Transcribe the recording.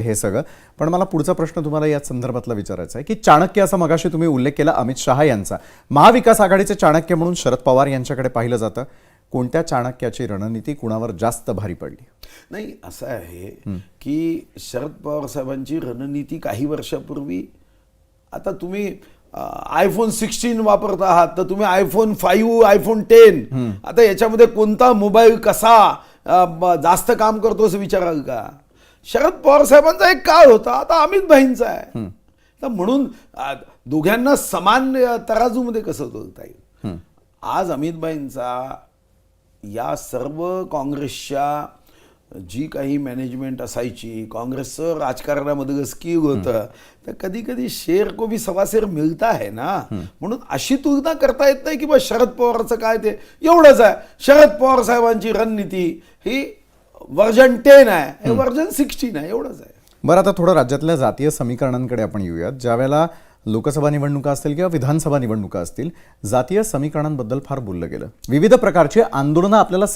हे सगळं. पण मला पुढचा प्रश्न तुम्हाला या संदर्भातला विचारायचा आहे की चाणक्य असा मगाशी तुम्ही उल्लेख केला अमित शहा यांचा, महाविकास आघाडीचे चाणक्य म्हणून शरद पवार यांच्याकडे पाहिलं जातं. कोणत्या चाणक्याची रणनीती कुणावर जास्त भारी पडली? नाही, असं आहे की शरद पवार साहेबांची रणनीती काही वर्षापूर्वी, आता तुम्ही आयफोन 16 वापरत आहात तर तुम्ही आयफोन 5, आयफोन 10, आता याच्यामध्ये कोणता मोबाईल कसा जास्त काम करतो असं विचाराल का? शरद पवार साहेबांचा एक काळ होता, आता अमित भाईंचा आहे. तर म्हणून दोघांना समान तराजूमध्ये कसं बघता येईल? आज अमित भाईंचा या सर्व काँग्रेसच्या जी काही मॅनेजमेंट असायची, काँग्रेसचं राजकारणामध्ये स्किल होतं, तर कधी कधी शेर को भी सवा शेर मिळता है ना. म्हणून अशी तुलना करता येत नाही की बा शरद पवारचं काय ते एवढंच आहे. शरद पवार साहेबांची रणनीती ही वर्जन 10 आहे, हे वर्जन 16 आहे, एवढंच आहे. बरं, आता थोडं राज्यातल्या जातीय समीकरणांकडे आपण येऊयात. ज्यावेळेला लोकसभा निवडणुका असतील किंवा विधानसभा निवडणुका असतील, जातीय समीकरणांबद्दल फार बोललं गेलं. विविध प्रकारची आंदोलनं आपल्याला